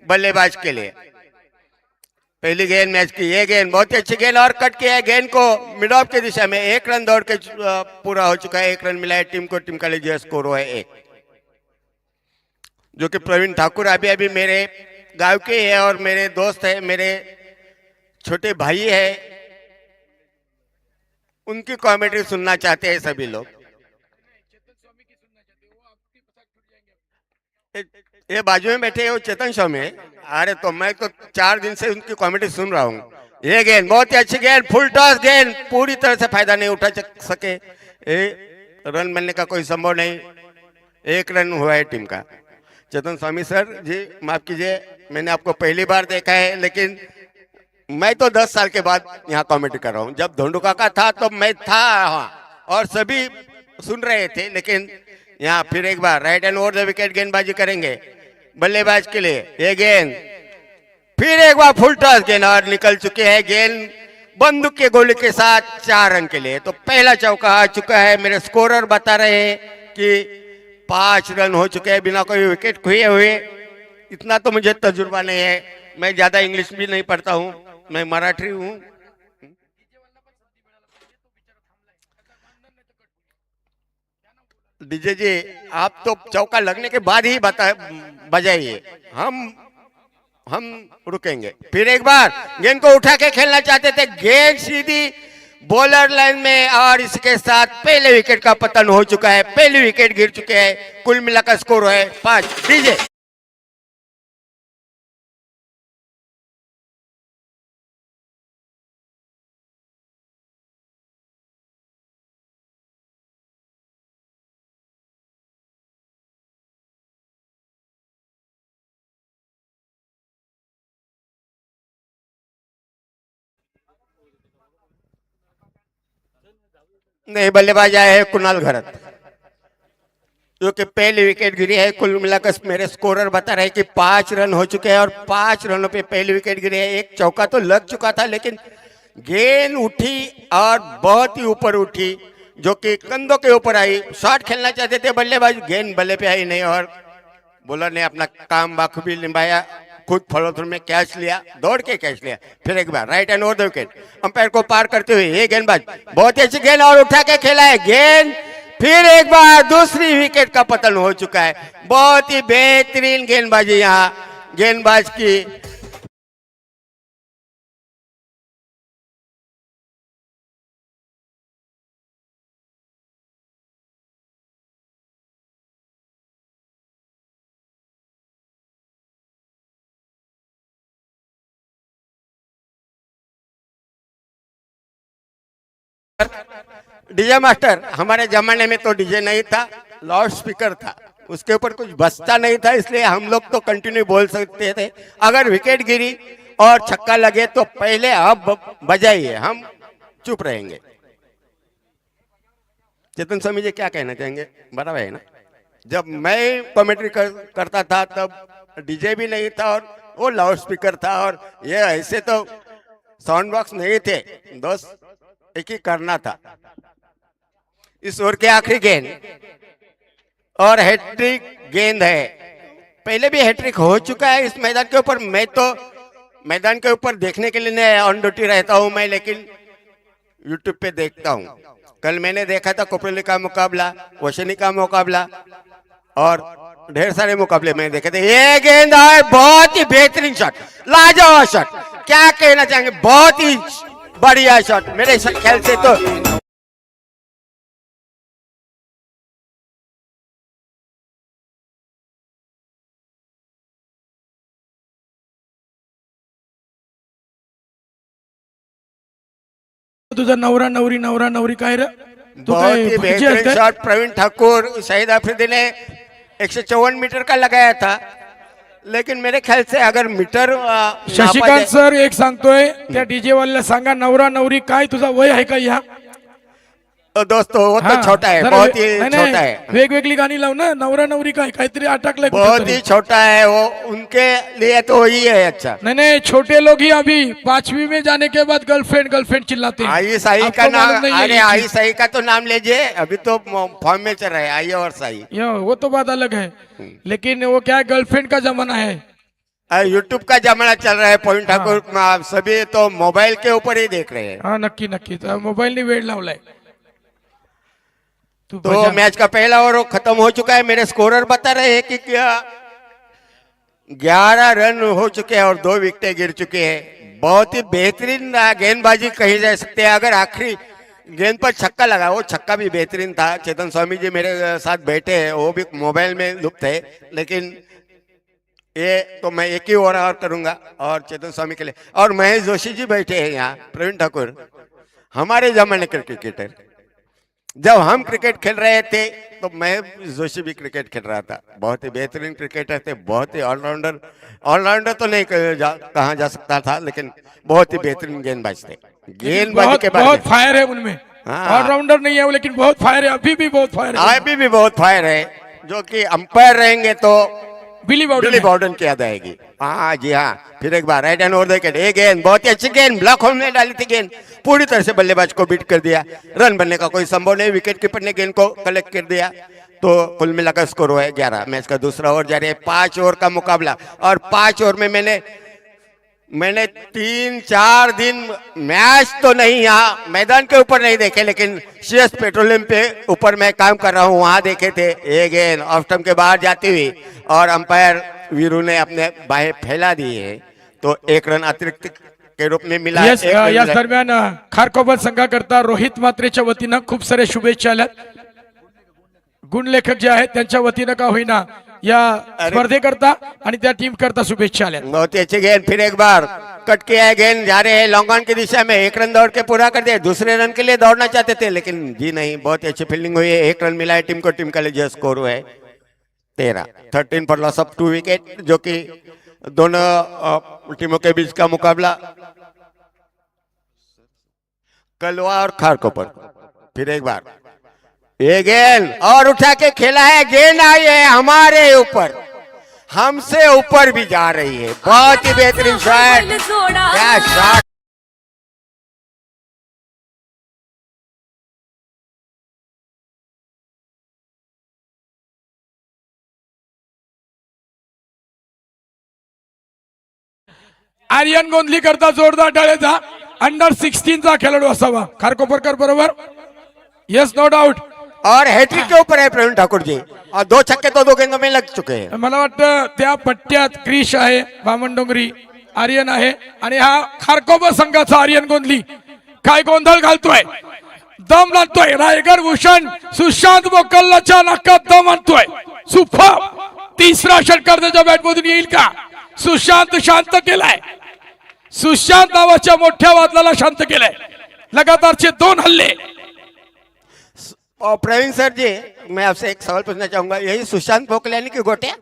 बल्लेबाज के लिए। पहली गेंद मैच की, ये गेंद बहुत ही अच्छी गेंद और कट किया है गेंद को मिड ऑफ की दिशा में। 1 रन दौड़ के पूरा हो चुका है, 1 रन मिला है टीम को। टीम का लीजिए स्कोर हुआ है 1, जो कि प्रवीण ठाकुर अभी अभी मेरे गांव के है और मेरे दोस्त है, मेरे छोटे भाई है, उनकी कॉमेडी सुनना चाहते हैं सभी लोग। ये बाजू में बैठे हो चेतन स्वामी। अरे तो मैं तो 4 दिन से उनकी कॉमेडी सुन रहा हूँ। ये गेंद बहुत ही अच्छी गेंद, फुल टॉस गेंद, पूरी तरह से फायदा नहीं उठा सके। रन मिलने का कोई संभव नहीं, 1 रन हुआ है टीम का। चेतन स्वामी सर जी माफ कीजिए, मैंने आपको पहली बार देखा है, लेकिन मैं तो 10 साल के बाद यहाँ कॉमेडी कर रहा हूँ। जब धोंडुका का था तो मैं था हाँ, और सभी सुन रहे थे, लेकिन यहाँ फिर एक बार right hand over the wicket गेंदबाजी करेंगे बल्लेबाज के लिए। ये गेंद फिर एक बार फुल टॉस गेंद और निकल चुके हैं गेंद बंदूक के गोले के साथ 4 रन के लिए। तो पहला चौका आ चुका है। मेरे स्कोरर बता रहे हैं कि 5 रन हो चुके हैं बिना कोई विकेट खोए हुए। इतना तो मुझे तजुर्बा नहीं है, मैं ज्यादा इंग्लिश भी नहीं पढ़ता हूँ, मैं मराठी हूँ। डीजे जी आप तो चौका लगने के बाद ही बजाइए, हम रुकेंगे। फिर एक बार गेंद को उठा के खेलना चाहते थे, गेंद सीधी बॉलर लाइन में और इसके साथ पहले विकेट का पतन हो चुका है। पहली विकेट गिर चुके हैं। कुल मिलाकर स्कोर है 5। डीजे नहीं, बल्लेबाज आए हैं कुणाल घरत, जो कि पहली विकेट गिरी है। कुल मिलाकर मेरे स्कोरर बता रहे हैं कि 5 रन हो चुके हैं और 5 रनों पे पहली विकेट गिरी है। एक चौका तो लग चुका था, लेकिन गेंद उठी और बहुत ही ऊपर उठी, जो कि कंधों के ऊपर आई। शॉट खेलना चाहते थे बल्लेबाज, गेंद बल्ले पे आई नहीं और बॉलर ने अपना काम बाखूबी निभाया, खुद फॉलो थ्रू में कैच लिया, दौड़ के कैच लिया। फिर एक बार right hand over the wicket umpire को पार करते हुए ये गेंदबाज बहुत ही अच्छी गेंद और उठा के खेला है गेंद। फिर एक बार दूसरी विकेट का पतन हो चुका है। बहुत ही बेहतरीन गेंदबाजी यहाँ गेंदबाज की। डीजे मास्टर, हमारे जमाने में तो डीजे नहीं था, लाउड स्पीकर था, उसके ऊपर कुछ बजता नहीं था, इसलिए हम लोग तो कंटिन्यू बोल सकते थे। अगर विकेट गिरी और छक्का लगे तो पहले आप बजाइए, हम चुप रहेंगे। चेतन स्वामी जी क्या कहना चाहेंगे? बराबर है ना? जब मैं कमेंट्री करता था तब डीजे भी नहीं था और वो लाउड स्पीकर था, और ये ऐसे तो साउंड बॉक्स नहीं थे, दोस्त एक ही करना था। इस ओवर के आखिरी गेंद और हैट्रिक गेंद है। पहले भी हैट्रिक हो चुका है इस मैदान के ऊपर। मैं तो मैदान के ऊपर देखने के लिए ऑन ड्यूटी रहता हूं मैं, लेकिन यूट्यूब पे देखता हूं। कल मैंने देखा था कोपरेली का मुकाबला, वशनी का मुकाबला और ढेर सारे मुकाबले मैंने देखे थे। ये गेंद है, बहुत ही बेहतरीन शॉट, लाजवाब शॉट, क्या कहना चाहेंगे, बहुत ही बढ़िया शॉट। मेरे ख्याल से तो तुझा नवरा नवरी नवरा नवरी काय रे? बहुत ही बेहतरीन शॉट प्रवीण ठाकुर। शाहिद अफरीदी ने 154 मीटर का लगाया था, लेकिन मेरे ख्याल से अगर मीटर शशिकांत सर एक सांगतोय त्या डीजे वाल्याला सांगा, नवरा नवरी काय तुझा वय आहे का? या तो दोस्तों वो तो छोटा है, बहुत ही छोटा है। वेगवेगळी गाणी लाव ना, नवरा नवरी काय काहीतरी अटकलंय, बहुत ही छोटा है वो, उनके लिए तो वही है अच्छा। नहीं, छोटे लोग ही अभी 5वीं में जाने के बाद गर्लफ्रेंड गर्लफ्रेंड चिल्लाते हैं। आई साई का नाम, अरे आई साई का तो नाम लीजिए, अभी तो फॉर्म में चल रहा है आई और साई। वो तो बात अलग है, लेकिन वो क्या है, गर्लफ्रेंड का जमाना है। यूट्यूब का जमाना चल रहा है पॉइंट ठाकुर, सभी तो मोबाइल के ऊपर ही देख रहे हैं। हाँ नक्की नक्की मोबाईलने वेळ लावलाय तू तो बजा. मैच का पहला ओवर खत्म हो चुका है। मेरे स्कोरर बता रहे हैं कि क्या 11 रन हो चुके हैं और 2 विकेटें गिर चुके हैं। बहुत ही बेहतरीन गेंदबाजी कही जा सकते हैं। अगर आखिरी गेंद पर छक्का लगा, वो छक्का भी बेहतरीन था। चेतन स्वामी जी मेरे साथ बैठे हैं, वो भी मोबाइल में लुप्त है, लेकिन ये तो मैं एक ही ओवर और करूंगा और चेतन स्वामी के लिए। और महेश जोशी जी बैठे हैं यहाँ, प्रवीण ठाकुर हमारे जमाने के क्रिकेटर। जब हम क्रिकेट खेल रहे थे तो महेश जोशी भी क्रिकेट खेल रहा था। बहुत ही बेहतरीन क्रिकेटर थे, बहुत ही ऑलराउंडर। ऑलराउंडर तो नहीं कहा जा सकता था, लेकिन बहुत ही बेहतरीन गेंदबाज थे। गेंदबाजी के बहुत बारे में फायर है उनमें। हाँ। ऑलराउंडर नहीं है वो, लेकिन बहुत फायर है, अभी भी बहुत फायर है। अभी भी बहुत फायर है। जो कि अंपायर रहेंगे तो बिली बिली बॉर्डन की याद आएगी। हाँ जी हाँ। फिर एक बार राइट हैंड ओवर विकेट, एक गेंद बहुत ही अच्छी गेंद, ब्लॉक होल में डाली थी गेंद, पूरी तरह से बल्लेबाज को बीट कर दिया। रन बनने का कोई संभव नहीं, विकेट कीपर ने गेंद को कलेक्ट कर दिया। तो कुल मिलाकर स्कोर हुआ है 11। मैच का दूसरा ओवर जारी है, 5 ओवर का मुकाबला। और 5 ओवर में मैंने 3-4 दिन मैच तो नहीं यहाँ मैदान के ऊपर नहीं देखे, लेकिन सीएस पेट्रोलियम पे ऊपर मैं काम कर रहा हूँ, वहां देखे थे। एक गेंद ऑफ स्टंप के बाहर जाती हुई और अंपायर वीरू ने अपने बाहें फैला दिए, तो 1 रन अतिरिक्त के रूप में मिला। यस, याच दरम्यान खारकोपर संघाकरता रोहित मात्रेच्या वतीनं खूप सारे शुभेच्छा आल्यात. गुणलेखक जे आहेत त्यांच्या वतीनं का होईना या स्पर्धेकरता आणि त्या टीम करता शुभेच्छा आल्या. बहुत ही अच्छी गेंद, फिर एक बार कट किया है, गेंद जा रहे हैं लॉन्ग ऑन की दिशा में। 1 रन दौड़ के पूरा कर दिया। दूसरे रन के लिए दौड़ना चाहते थे, लेकिन जी नहीं, बहुत ही अच्छी फील्डिंग हुई है। 1 रन मिला है टीम को। टीम का लिए स्कोर हुआ है 13 पर लॉस ऑफ 2 विकेट, जो कि दोनों टीमों के बीच का मुकाबला कलवा और खारकोपर। फिर एक बार ये गेंद और उठा के खेला है, गेंद आई है हमारे ऊपर, हमसे ऊपर भी जा रही है। बहुत ही बेहतरीन शॉट, क्या शॉट। आर्यन गोंधली करता जोरदार टाळ्याचा. अंडर 16चा खेळाडू असावा खारकोपरकर बरोबर. Yes, no doubt. और हैट्रिक के ऊपर है प्रवीण ठाकुर जी, और 2 छक्के तो 2 गेंदों में लग चुके हैं। मला वाटतं त्या पट्ट्यात क्रिश आहे, बामणडोंगरी आर्यन आहे आणि हा खारकोपर संघाचा आर्यन गोंधली काय गोंधळ घालतोय, दम लागतोय. रायगड भूषण सुशांत मोकल्लाच्या नाकात दम आणतोय. सुपर. तिसरा षटकार त्याच्या बॅटमधून येईल का? सुशांत शांत केलाय. सुशांत नावाच्या मोठ्या वादळाला शांत केलंय. लगातारचे 2 हल्ले. और प्रवीण सर जी, मैं आपसे एक सवाल पूछना चाहूंगा, यही सुशांत भोकलियानी की गोटिया?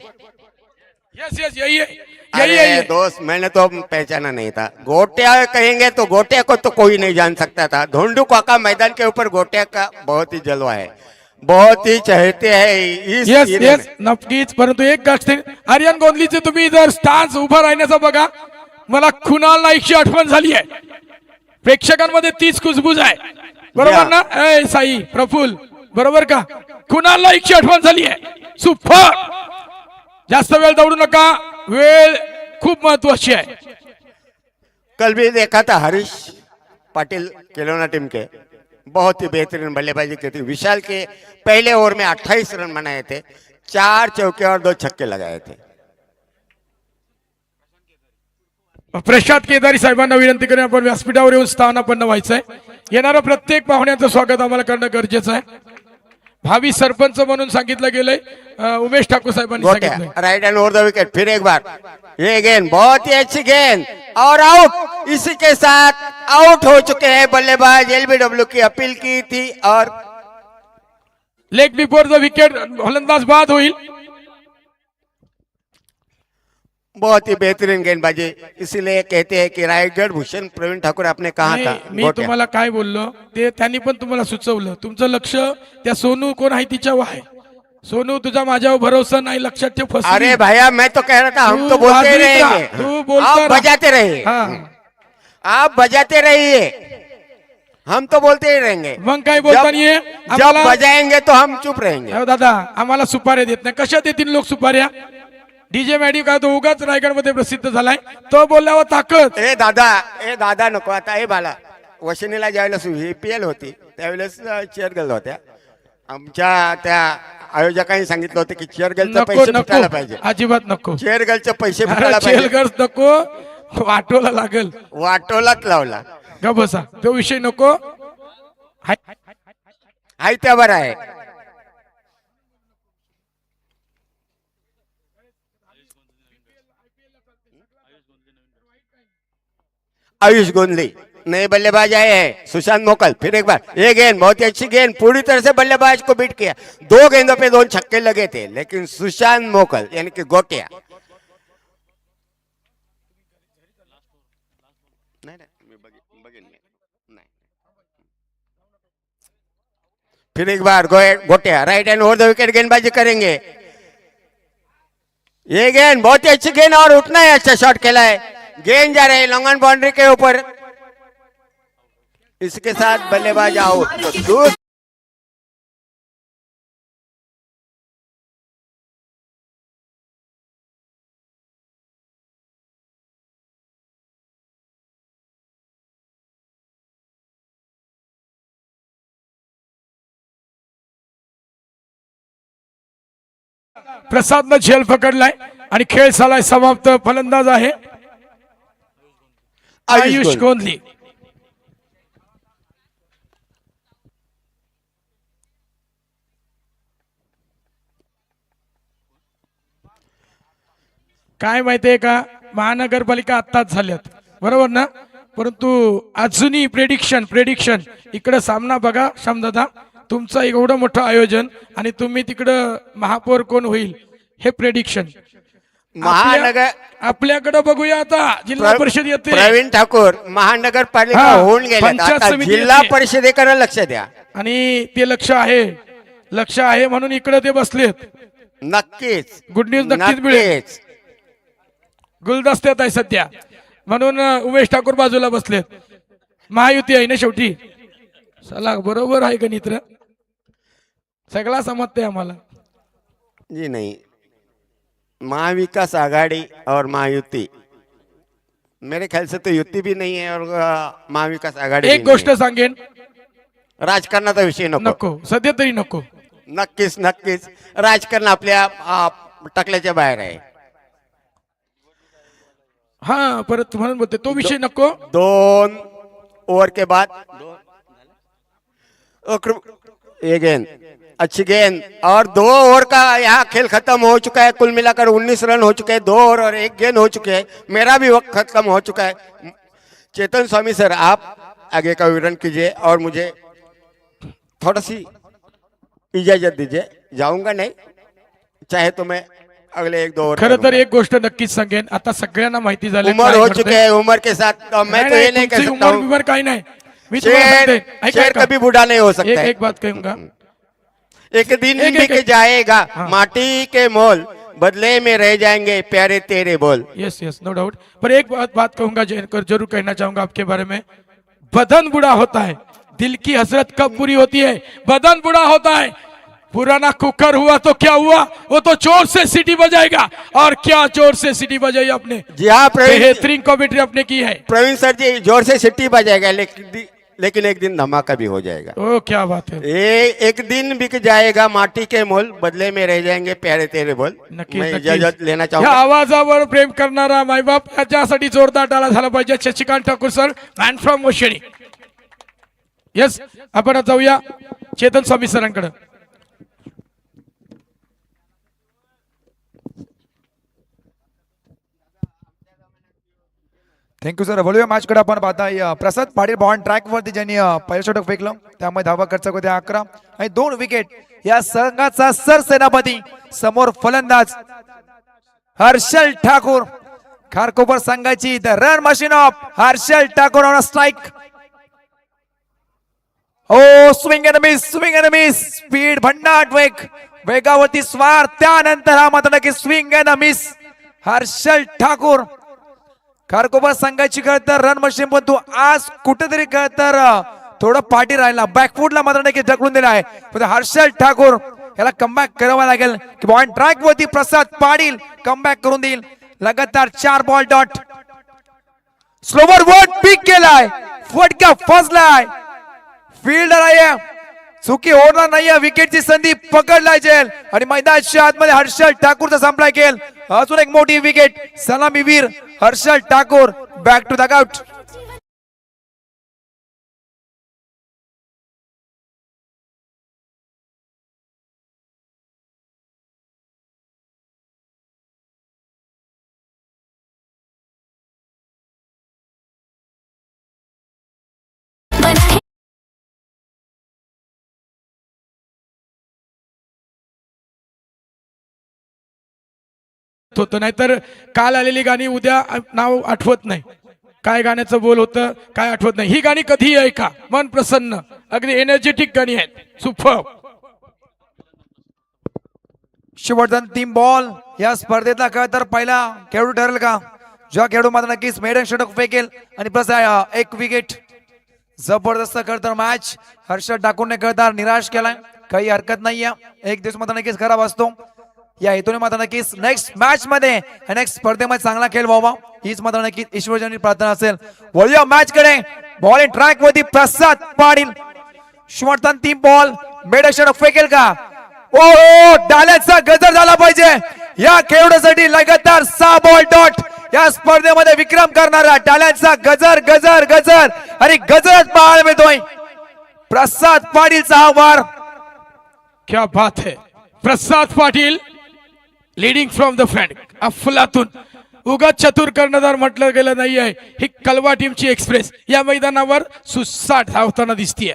यस यस, यही है, यही अरे है. दोस्त, मैंने तो पहचाना नहीं था। गोटिया कहेंगे तो गोटिया को तो कोई नहीं जान सकता था। धोंडू काका मैदान के ऊपर गोटिया का बहुत ही जलवा है, बहुत ही चाहते हैं इस यस एरिया यस, नक्कीच. परंतु एक गोष्ट, आर्यन गोंधलीचे तुम्ही जर स्टान्स उभा राहण्याचा बघा, मला कुणाल नाईकची आठवण झाली आहे. प्रेक्षकांमध्ये तीच कुजबूज आहे, बरोबर ना? ए साई प्रफुल, बरोबर का? कुणाल नाईकची आठवण झाली आहे. सुपर. जास्त वेळ दौडू नका, वेळ खूप महत्वाची आहे. कल भी देखा था हरीश पाटिल खिलौना टीम के, बहुत ही बेहतरीन बल्लेबाजी की थी। विशाल के पहले ओवर में 28 रन बनाए थे, 4 चौके और 2 छक्के लगाए थे। प्रशांत केदारी साहेबांना विनंती करून आपण व्यासपीठावर येऊन स्थानापन्न व्हायचंय. येणारं प्रत्येक पाहुण्याचं स्वागत आम्हाला करणं गरजेचं आहे. भावी सरपंच म्हणून सांगितलं गेलंय उमेश ठाकूर साहेबांनी सांगितलंय. Right hand over the wicket, फिर एक बार ये गेंद, बहुत ही अच्छी गेंद और आउट। इसी के साथ आउट हो चुके हैं बल्लेबाज। एलबीडब्ल्यू की अपील की थी और लेग बिफोर द विकेट, फलंदाज बाद होईल. बहुत ही बेहतरीन गेंदबाजी, इसीलिए कहते हैं कि रायगढ़ भूषण प्रवीण ठाकुर आपने कहा था। मी तुम्हाला काय बोललो ते त्यांनी पण तुम्हाला सुचवलं. तुमचं लक्ष त्या सोनू कोण आहे तिच्यावर आहे. सोनू तुझा माझ्यावर भरोसा नाही, लक्षात ठेव. फसली. अरे भैया, मैं तो कह रहा था हम तो बोलते ही रहेंगे, तू बोलता आप रहा. बजाते रहिए, आप बजाते रहिए, हम तो बोलते ही रहेंगे. मग काय बोलता नाहीये जब आम्हाला. बजाएंगे तो हम चुप रहेंगे. अहो दादा, आम्हाला सुपाऱ्या देत नाही. कशा देतील लोक सुपाऱ्या? डीजे मॅडी का तो उगाच रायगडमध्ये प्रसिद्ध झालाय, तो बोलल्यावर ताकद. ए दादा नको आता. ए बाला, वशिनीला ज्यावेळेस EPL होती त्यावेळेस चेअर गर्ल होत्या. आमच्या त्या आयोजकांनी सांगितलं होतं की चेअर गर्लचे नको पैसे फुटायला पाहिजे. नको अजिबात नको. चेअर गर्लचे पैसे फुटायला चेअर पाहिजे. गर्ल्स नको, वाटोला लागल. वाटोलाच लावला. ग बसा, तो विषय नको. हाय. हाय त्या बरं आहे. आयुष गोंदली नए बल्लेबाज आए हैं. सुशांत मोकल फिर एक बार, ये गेंद बहुत ही अच्छी गेंद, पूरी तरह से बल्लेबाज को बीट किया. 2 गेंदों पे 2 छक्के लगे थे, लेकिन सुशांत मोकल यानी कि गोटिया फिर एक बार Gotiya right hand over the wicket गेंदबाजी करेंगे. ये गेंद बहुत ही अच्छी गेंद और उतना ही अच्छा शॉट खेला है. गेंद जा रहे हैं लॉन्ग ऑन बाउंड्री के ऊपर. इसके साथ बल्लेबाज आउट. तो दूर प्रसादनं झेल पकडलाय आणि खेळ झालाय समाप्त. फलंदाज आहे आयुष गोंधली. काय माहितीये का, महानगरपालिका आत्ताच झाल्यात बरोबर ना, परंतु अजूनही प्रेडिक्शन इकडे सामना बघा श्यामदादा, तुमचं एवढं मोठं आयोजन आणि तुम्ही तिकडं महापौर कोण होईल हे प्रेडिक्शन. महानगर आपल्याकडे बघूया आता. जिल्हा परिषद येते, प्रवीण ठाकूर महानगरपालिका हा, होऊन गेले. पंचायत आता समिती जिल्हा येते. परिषदेकडे लक्ष द्या. आणि ते लक्ष आहे म्हणून इकडे ते बसलेत. नक्कीच गुड न्यूज नक्कीच मिळेल. गुलदस्त्यात आहे सध्या म्हणून उमेश ठाकूर बाजूला बसलेत. महायुती आहे ना शेवटी. चला बरोबर आहे गणित, सगळा समजते आम्हाला. जी नहीं, महाविकास आघाड़ी और महायुति, मेरे ख्याल से तो युति भी नहीं है और महाविकास आघाड़ी एक गोष्ट सांगेन, राजकारणाचा विषय नको सध्या तरी नको. नक्कीच राजकारण आपल्या टकल्याच्या बाहेर आहे. हा परत म्हणून बोलते तो विषय नको. 2 ओवर के बाद ये गेंद अच्छी गेंद और 2 ओवर का यहाँ खेल खत्म हो चुका है. कुल मिलाकर 19 रन हो चुके हैं. 2 ओवर और 1 गेंद हो चुके हैं. मेरा भी वक्त खत्म हो चुका है. चेतन स्वामी सर, आप आगे का विवरण कीजिए और मुझे थोड़ा सी इजाजत दीजिए. जाऊंगा नहीं, चाहे तो मैं अगले 1-2 ओवर. खरं तर एक गोष्ट नक्कीच सांगेन, आता सगळ्यांना माहिती झाली उम्र हो चुके हैं. उम्र के साथ मैं तो ये नहीं कह सकता हूँ. उम्र काही नाही. मी तुम्हाला सांगते, ऐका, शेर कभी बूढ़ा नहीं हो सकता है. एक बात कहूंगा, एक दिन बिक जाएगा माटी के मोल, बदले में रह जाएंगे प्यारे तेरे बोल. Yes no doubt. पर एक बात कहूंगा, जरूर कहना चाहूंगा आपके बारे में. बदन बूढ़ा होता है, दिल की हसरत कब पूरी होती है? बदन बूढ़ा होता है. पुराना कुकर हुआ तो क्या हुआ, वो तो जोर से सीटी बजाएगा. और क्या जोर से सीटी बजाई आपने. जी हाँ, बेहतरीन कमेंट्री आपने की है प्रवीण सर जी. जोर से सीटी बजाएगा, लेकिन एक दिन धमाका भी हो जाएगा. ओ क्या बात है. एक दिन बिक जाएगा माटी के मोल, बदले में रह जाएंगे प्यारे तेरे बोल. मैं इजाजत लेना या चाहूंगा. आवाजावर प्रेम करणारा मायबाप याच्यासाठी जोरदार टाळा झाला पाहिजे. Shashikant Thakur sir, man from Washini. Yes, आपण जाऊया चेतन स्वामी सरांकडे. Thank you sir. वळूया मॅचकडे. आपण पाहता प्रसाद पाटील बॉन ट्रॅक वरती ज्यांनी पहिलं षटक फेकलं, त्यामुळे धावा खर्च होते 11 आणि 2 विकेट. या संघाचा सरसेनापती समोर फलंदाज हर्षल ठाकूर. खारकोपर संघाची the run machine of Harshal Thakur on strike. Oh swing and miss, speed भन्नाट वेग, वेगावरती स्वार. त्यानंतर हा मात्र की swing and miss. Harshal Thakur Kharkopar संघाची तर रन मशीन, पण तू आज कुठेतरी तर थोडं पाठी राहिला. बॅकफुटला मात्र नक्की ढकलून दिला आहे. हर्षल ठाकूर याला कमबॅक करावा लागेल की पॉइंट ट्रॅक वरती प्रसाद पाटील कमबॅक करून देईल. लगातार 4 बॉल डॉट. स्लोवर वर्ड पिक केलाय, फटका फसलाय, फिल्डर आहे, चुकी होणार नाहीये, विकेटची संधी पकडलाय जेल आणि मैदानाच्या आतमध्ये हर्षल ठाकूरचा संपलाय खेळ. अजून एक मोठी विकेट, सलामीवीर Harshal Thakur back to the out. होतं, नाहीतर काल आलेली गाणी उद्या नाव आठवत नाही, काय गाण्याचं बोल होतं काय आठवत नाही. ही गाणी कधीही ऐका, मन प्रसन्न, अगदी एनर्जेटिक गाणी आहेत. सुपर. शेवटचा 3 बॉल या स्पर्धेतला काय तर पहिला खेळाडू ठरेल का, ज्या खेळाडू मात्र नक्कीच मेडन षटक फेकेल आणि प्लस 1 विकेट. जबरदस्त करतर मॅच हर्षद ठाकूरने करतार निराश केलाय, काही हरकत नाहीये, एक दिवस मात्र नक्कीच खराब असतो. या हेतूने मात्र नक्कीच नेक्स्ट मॅच मध्ये नेक्स्ट स्पर्धेमध्ये चांगला खेळ व्हावा हीच मात्र नक्कीच ईश्वरजनी प्रार्थना असेल. वळूया मॅच कडे. बॉलिंग ट्रॅक वरती प्रसाद पाटील. शेवटचा 3 बॉल मेडन षटक फेकेल का. ओ डाल्याचा गजर झाला पाहिजे या खेळाडूसाठी. लगातार 6 बॉल डॉट. या स्पर्धेमध्ये विक्रम करणारा डाल्याचा गजर गजर गजर आणि गजरच पाहायला मिळतोय. प्रसाद पाटीलचा हा वार. क्या बात है. Prasad Patil leading from the front. अफलातून उगाच चतुर कर्णधार म्हटलं गेलं नाही आहे. ही कलवा टीमची एक्सप्रेस या मैदानावर सुसाट धावताना दिसतीये.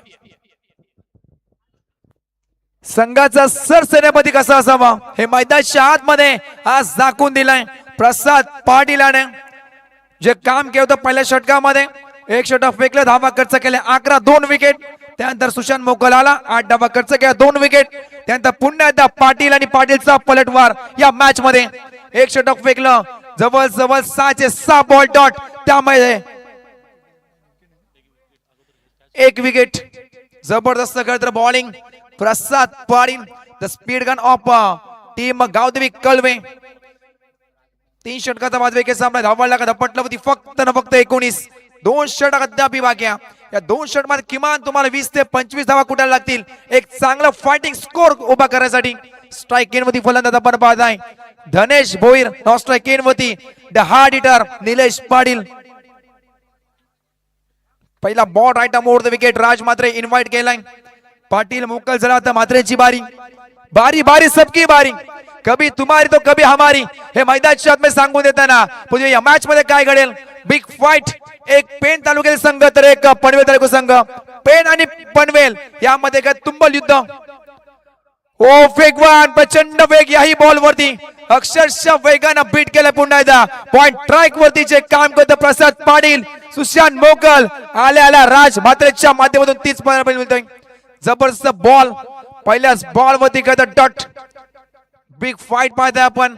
संघाचा सरसेनापती कसा असावा हे मैदानाच्या आतमध्ये आज दाखवून दिलाय प्रसाद पाटीलाने. जे काम केलं होतं पहिल्या षटकामध्ये, 1 षटक फेकलं, धावा खर्च केले 11, 2 विकेट. त्यानंतर सुशांत मोकल आला, 8 धावा खर्च केला, 2 विकेट. त्यानंतर पुन्हा एकदा पाटील आणि पाटीलचा पलटवार या मॅच मध्ये. 1 षटक फेकलं, जवळ 6 बॉल डॉट. त्यामध्ये 1 विकेट. जबरदस्त करत bowling Prasad Patil. The speed gun of team Gavdevi Kalwe. 3 षटकाचा बाद विकेट सामना धावायला का धपटलं होती फक्त न फक्त 19. 2 षटक अद्याप बाकी आहे. या 2 षटक मध्ये किमान तुम्हाला 20 ते 25 धावा कुठायला लागतील एक चांगला फायटिंग स्कोर उभा करण्यासाठी. स्ट्राईक गेन वरती फलंदाज आपण पाहत आहे धनेश भोईर. नॉन स्ट्राईक गेन वरती the hard hitter Nilesh Patil. पहिला बॉल राईट मोड the wicket. Raj Mhatre invite केलाय. पाटील मोकल झाला तर मात्रेची बारी. बारी बारी सबकी बारी, कभी तुम्हारी तो कभी हमारी. हे मैदानाच्या आत सांगून देताना पुढे या मॅच मध्ये काय घडेल. Big fight. एक पेन तालुक्यातील संघ तर एक पनवेल तालुका संघ. पेन आणि पनवेल यामध्ये काय तुंबल युद्ध. ओ वेगवान प्रचंड वेग याही बॉल वरती अक्षरशः वेगानं बीट केलं. पुन्हा एकदा पॉइंट ट्रॅक वरती जे काम करत प्रसाद पाटील, सुशांत मोकल आल्या आल्या राज मात्रेच्या माध्यमातून 30 पॉइंट मिळतोय. जबरदस्त बॉल पहिल्याच बॉल वरती करत डॉट. बिग फाइट पाहताय आपण.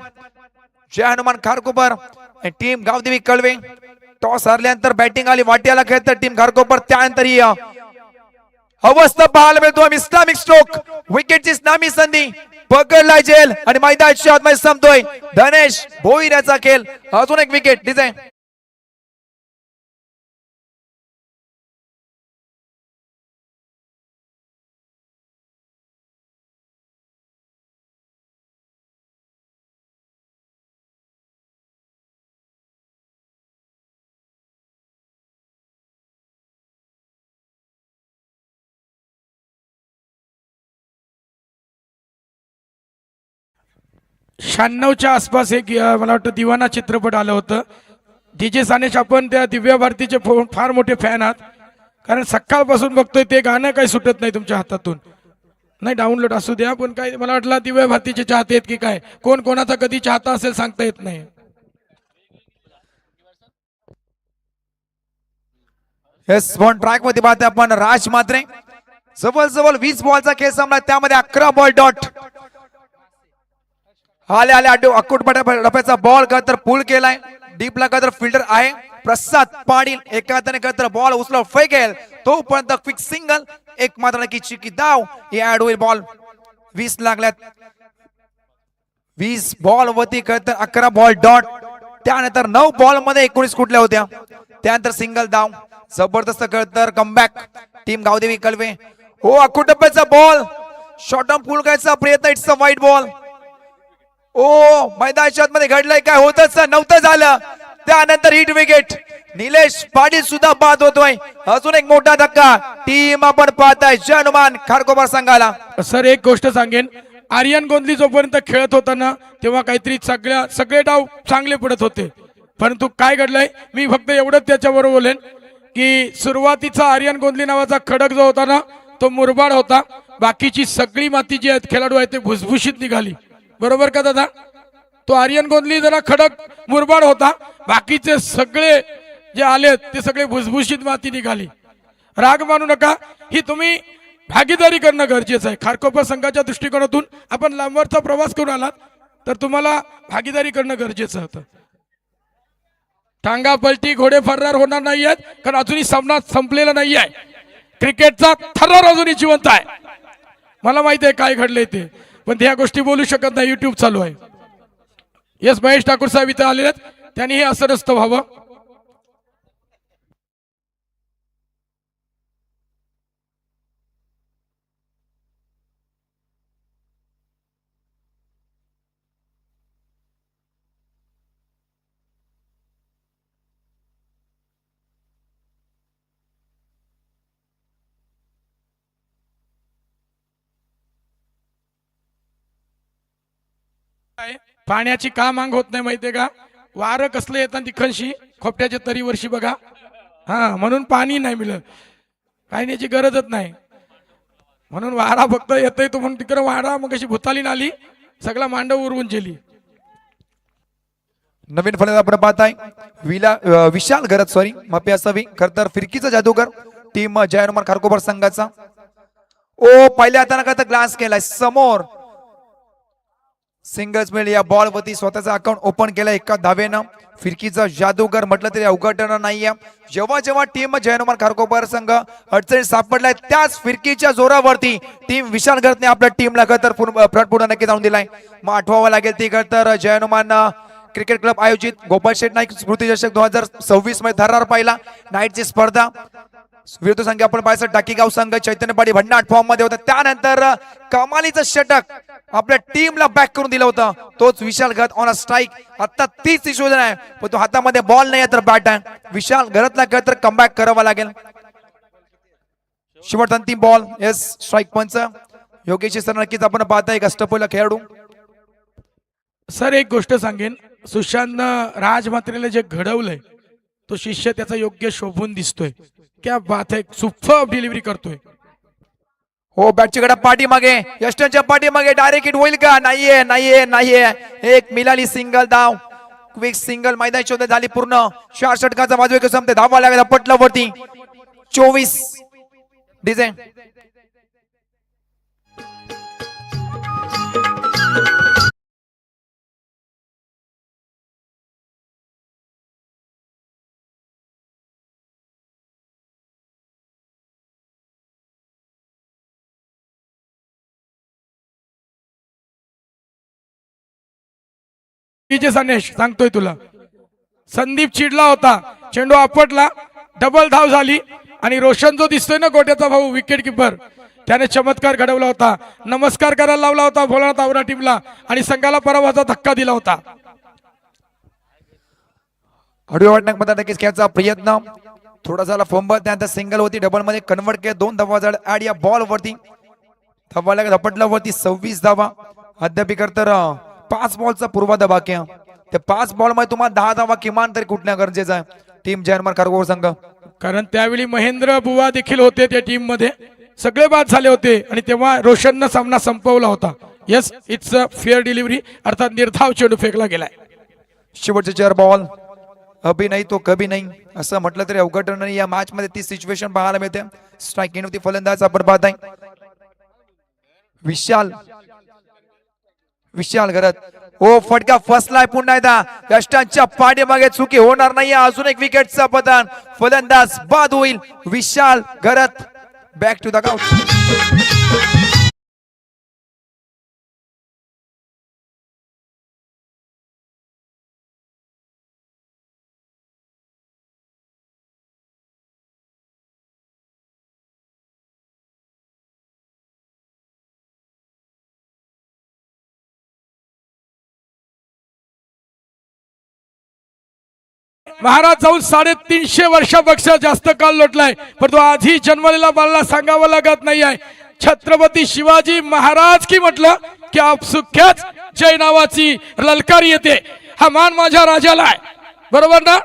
जय हनुमान खारकोपर टीम गावदेवी कळवे. टॉस हरल्यानंतर बॅटिंग आली वाट्याला खेळत टीम खारकोपर. त्यानंतर ही अवस्था पाहायला मिळतो. इस्लामिक स्ट्रोक विकेटची नामी संधी पकडलाय जेल आणि मैदानाच्या आतमध्ये संपतोय धनेश भोईर याचा खेळ. अजून एक विकेट डिझाईन. च्या आसपास एक मला वाटतं दिवाना चित्रपट आलं होतं. डीजे सानेश आपण त्या दिव्या भारतीचे फार मोठे फॅन आहात, कारण सकाळपासून बघतोय ते गाणं काही सुटत नाही तुमच्या हातातून. नाही डाउनलोड असू द्या, पण काय मला वाटलं दिव्या भारतीचे चाहते आहेत की काय, कोण कोणाचा कधी चाहता असेल सांगता येत नाही. येस वन ट्रॅक मध्ये पाहते आपण राज मात्रे. जवळ 20 बॉलचा खेळ संपला, त्यामध्ये 11 बॉल डॉट. आले आले अक्कूट डब्याचा बॉल का तर पुल केलाय. डीपला का तर फिल्डर आहे प्रसाद पाटील. एका हाताने का तर बॉल उचलून फेकेल, तोपर्यंत क्विक सिंगल. एक मात्र की चिकी धाव ऍड होईल. बॉल 20 लागल्यात. 20 बॉल वरती तर 11 बॉल डॉट. त्यानंतर 9 बॉल मध्ये 19 कुठल्या होत्या. त्यानंतर सिंगल धाव. जबरदस्त तर कमबॅक टीम गावदेवी कलवे. हो अकुटप्प्याचा बॉल शॉर्ट ऑन पूल करायचा प्रयत्न. इट्स अ वाईट बॉल. ओ मैदानाच्या मध्ये घडलंय काय होतच नव्हतं झालं. त्यानंतर हिट विकेट. निलेश पाटील सुद्धा बाद होतोय. अजून एक मोठा धक्का टीम आपण पाहताय जय हनुमान खारकोपर संघाला. सर एक गोष्ट सांगेन, आर्यन गोंधली जोपर्यंत खेळत होता ना तेव्हा काहीतरी सगळे डाव चांगले पडत होते. परंतु काय घडलंय मी फक्त एवढंच त्याच्याबरोबर बोलेन की सुरुवातीचा आर्यन गोंधली नावाचा खडक जो होता ना तो मुरबाड होता. बाकीची सगळी माती जी आहेत खेळाडू आहेत ते भुसभुशीत निघाली. बरोबर का दादा. तो आर्यन गोंधली जरा खडक मुरबाड होता. बाकीचे सगळे जे आलेत ते सगळे भुसभुशीत माती निघाली. राग मानू नका. ही तुम्ही भागीदारी करणं गरजेचं आहे. खारकोपर संघाच्या दृष्टिकोनातून आपण लांबवरचा प्रवास करून आलात तर तुम्हाला भागीदारी करणं गरजेचं होतं. टांगा पलटी घोडे फरार होणार नाही आहेत कारण अजूनही सामना संपलेला नाही आहे. क्रिकेटचा थरार अजूनही जिवंत आहे. मला माहिती आहे काय घडले ते पण ह्या गोष्टी बोलू शकत नाही. युट्यूब चालू आहे. येस महेश ठाकूर साहेब इथे आलेले आहेत. त्यांनी हे असं नसतं व्हावं. पाण्याची का मांग होत नाही माहितीये का. वारं कसलं येतात तिखनशी खोपट्याच्या तरी वर्षी बघा. हा म्हणून पाणी नाही मिळत. पाण्याची गरजच नाही म्हणून वारा फक्त येतोय तो म्हणून तिकडे वारा मग अशी भुताली आली सगळा मांडव उरवून गेली. नवीन फलंदाज आपण पाहताय विशाल घरत सॉरी माफी असावी खरं तर फिरकीचा जादूगर टीम जय हनुमान खारकोपर संघाचा. ओ पहिल्या हाताने ग्लास केलाय समोर. सिंगल्स मिळेल या बॉल वरती स्वतःचा अकाउंट ओपन केला एका धावेनं. फिरकीचा जादूगर म्हटलं तरी अवघड नाहीये. जेव्हा जेव्हा टीम जय हनुमान खारकोपर संघ अडचणीत सापडलाय त्याच फिरकीच्या जोरावरती टीम विशाल घरतने आपल्या टीमला तर फ्रंट पुढे नक्की जाऊन दिलाय. मग आठवावं लागेल ती तर जय हनुमान क्रिकेट क्लब आयोजित गोपाल शेठ नाईक स्मृती चषक 2026 मध्ये थरार पाहिला. नाईटची स्पर्धा विरुद्ध संघ आपण पाहायचं टाकीगाव संघ चैतन्यपाडी भन्नाट फॉर्म मध्ये होता. त्यानंतर कमालीचं षटक आपल्या टीमला बॅक करून दिलं होतं तोच विशाल घरत ऑन अ स्ट्राईक. आता 30 सिच्युएशन आहे पण तो हातामध्ये बॉल नाही तर बॅट आहे. विशाल घरतला तर कमबॅक करावा लागेल. शेवट अंतिम बॉल. येस स्ट्राईक पंच योगेश सर नक्कीच आपण पाहताय एक अष्टपैलू खेळाडू. सर एक गोष्ट सांगेन, सुशांत राजमात्रेला जे घडवलंय तो शिष्य त्याचा योग्य शोभून दिसतोय. क्या बात आहे. सुपर डिलिव्हरी करतोय. हो बॅटची कडा पाठीमागे यष्टनच्या पाठीमागे डायरेक्ट हिट होईल का. नाहीये नाहीये नाहीये. एक मिळाली सिंगल धाव. क्विक सिंगल मैदान शोध झाली पूर्ण. 4 षटकाचा बाजू एक संपते. धावा लागला पटला वरती 24 डिझाईन. सनेश सांगतोय तुला. संदीप चिडला होता. चेंडू आपटला. डबल धाव झाली आणि रोशन जो दिसतोय ना गोट्याचा भाऊ विकेट किपर त्याने चमत्कार घडवला होता. नमस्कार करायला लावला होता भोलानाथ आवरा टीमला आणि संघाला पराभवाचा धक्का दिला होता. ऑडिओ वाटण्याक मध्ये नक्कीच खेळायचा प्रयत्न थोडा झाला फंबल. त्यानंतर सिंगल होती डबल मध्ये कन्वर्ट केलं. 2 धावा जड ऍड या बॉल वरती. धावा लागला झपटला वरती 26 धावा. अद्याप तर 5 बॉलचा पूर्वार्ध बाकी आहे. त्या 5 बॉल मध्ये तुम्हाला 10 धावा किमान तरी कुठल्या गरजेचं आहे टीम जय हनुमान खारकोपर संघ. कारण त्यावेळी महेंद्र बुवा देखील होते त्या टीम मध्ये. सगळे बाद झाले होते आणि तेव्हा रोशननं सामना संपवला होता. Yes it's a fair delivery अर्थात निर्धाव चेंडू फेकला गेलाय. शेवटचे 4 बॉल. अभी नाही तो कभी नाही असं म्हटलं तरी अवघड नाही. या मॅच मध्ये ती सिच्युएशन पाहायला मिळते. स्ट्राईक होती फलंदाज आपण पाहताय विशाल घरत. ओ फटका फसलाय पुन्हा एकदा. यष्टांच्या पाठीमागे चुकी होणार नाही. अजून एक विकेटचा पतन. फलंदाज बाद होईल. Vishal Gharat back to the ground. Maharaj जाऊन 350 वर्षापेक्षा जास्त काळ लोटलाय, पण तो आधी जन्मलेला बाळाला सांगावं लागत नाही आहे. छत्रपती शिवाजी महाराज की म्हटलं की आपसुख्याच जय नावाची ललकार येते. हा मान माझ्या राजाला आहे, बरोबर ना?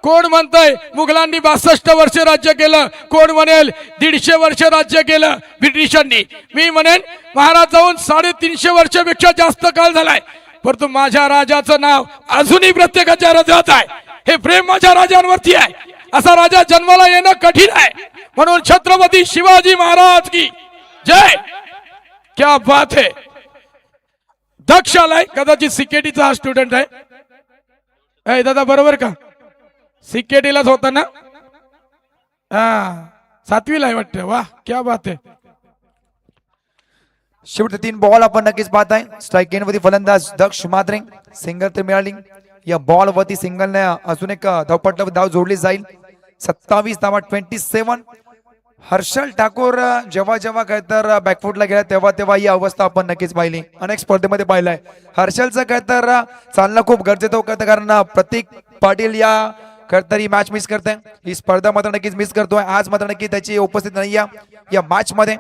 कोण म्हणतंय मुघलांनी 62 वर्ष राज्य केलं, कोण म्हणेल 150 वर्ष राज्य केलं ब्रिटिशांनी. मी म्हणेन महाराज जाऊन 350 वर्षापेक्षा जास्त काळ झालाय, परंतु माझ्या राजाचं नाव अजूनही प्रत्येकाच्या हृदयात आहे. हे प्रेम माझ्या राजांवरती आहे. असा राजा जन्माला येणं कठीण आहे. म्हणून छत्रपती शिवाजी महाराज की जय. क्या बात है. दक्ष आलाय, कदाचित सिकेटीचा हा स्टुडंट आहे. ए दादा बरोबर का? सिकेटीलाच होता ना? हा 7वीला आहे वाटतं. वाह क्या बात है. शेवटचे 3 बॉल आपण नक्कीच पाहताय. स्ट्राईक गेन वरती फलंदाज दक्ष मात्रे, सिंगल तर मिळाली. या बॉल वरती सिंगलने अजून एक धावपटला धाव जोडली जाईल. 27 धावा 27. हर्षल ठाकूर जेव्हा जेव्हा काय तर बॅकफुटला गेला तेव्हा ही अवस्था आपण नक्कीच पाहिली, अनेक स्पर्धेमध्ये पाहिलाय. हर्षलचं काय तर चालणं खूप गरजेचं होतं, कारण प्रतीक पाटील या खरतर ही मॅच मिस करते. ही स्पर्धा मात्र नक्कीच मिस करतोय. आज मात्र नक्की त्याची उपस्थिती नाही या मॅच मध्ये.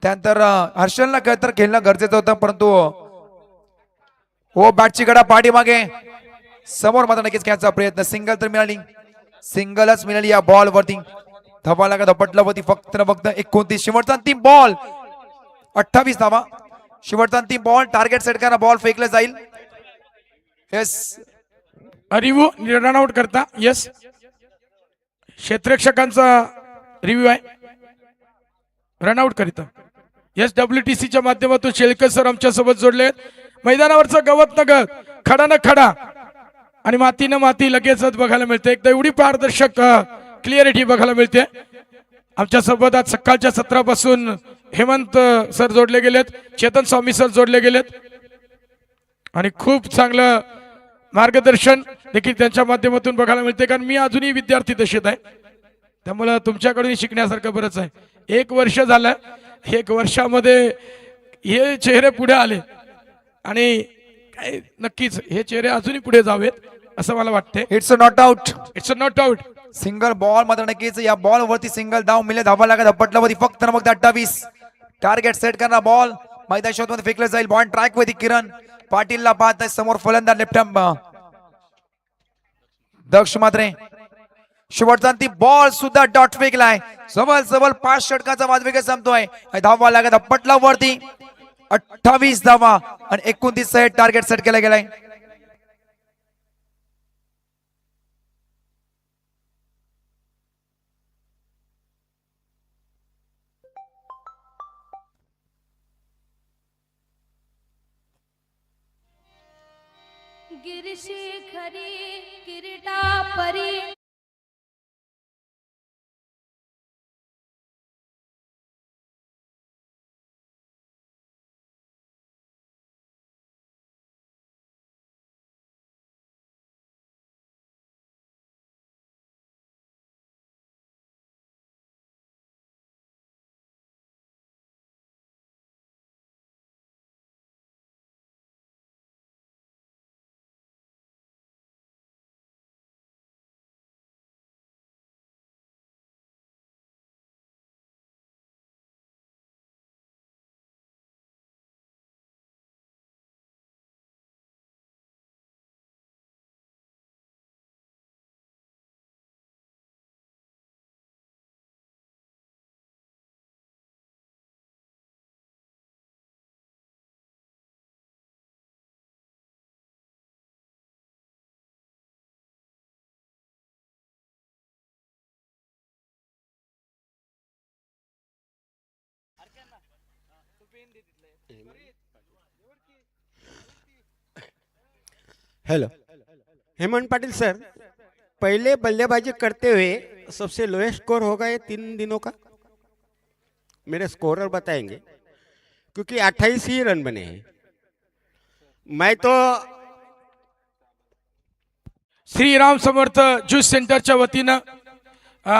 त्यानंतर हर्षलला काय तर खेळणं गरजेचं होतं, परंतु बॅटची गडा पाठीमागे समोर मात्र नक्कीच खेळायचा प्रयत्न. सिंगल तर मिळाली, सिंगलच मिळाली या बॉल वरती. धपाला का धपटला वरती फक्त 29. शेवटचा अंतिम बॉल 28 धावा. शेवटचा अंतिम बॉल, टार्गेट सेट करा, बॉल फेकला जाईल. येस रिव्ह्यू रन आउट करता. येस क्षेत्ररक्षकांचा रिव्ह्यू आहे. रन आउट करिता येस WTC च्या माध्यमातून शेळकर सर आमच्या सोबत जोडले. मैदानावरचा गवत न गवत, खडा न खडा आणि माती न माती लगेचच बघायला मिळते. एकदा एवढी पारदर्शक क्लिअरिटी बघायला मिळते. आमच्या सोबत आज सकाळच्या सत्रापासून हेमंत सर जोडले गेलेत, चेतन स्वामी सर जोडले गेलेत आणि खूप चांगलं मार्गदर्शन देखील त्यांच्या माध्यमातून बघायला मिळते. कारण मी अजूनही विद्यार्थी दशेत आहे, त्यामुळे तुमच्याकडून शिकण्यासारखं बरंच आहे. 1 वर्ष झालं, 1 वर्षामध्ये हे चेहरे पुढे आले आणि काय नक्कीच हे चेहरे अजूनही पुढे जावेत असं मला वाटते. It's a not out. It's a not out. Single ball मात्र नक्कीच या बॉल वरती सिंगल धाव मिळेल. धावा लागत धपटला वरती फक्त 28. टार्गेट सेट करणार बॉल मैदान शॉट मध्ये फेकलं जाईल. बॉल ट्रॅक वरती किरण पाटीलला पाहत आहे. समोर फलंदाज लेफ्ट हँड दक्ष मात्रे. शेवटचा अंतिम बॉल सुद्धा डॉट फेकलाय. सबल 5 षटकाचा वाजवेग संपतोय. धावा लागत धपटला वरती 28 धावा आणि 29 टार्गेट सेट केला गेलाय. गिरिशिखरी किरीटा परी हेलो हेमंत पाटिल सर, पहले बल्लेबाजी करते हुए सबसे लोएस्ट स्कोर होगा ये 3 दिनों का? मेरे स्कोरर बताएंगे, क्योंकि 28 ही रन बने हैं. मैं तो श्रीराम समर्थ ज्यूस सेंटरच्या वतीनं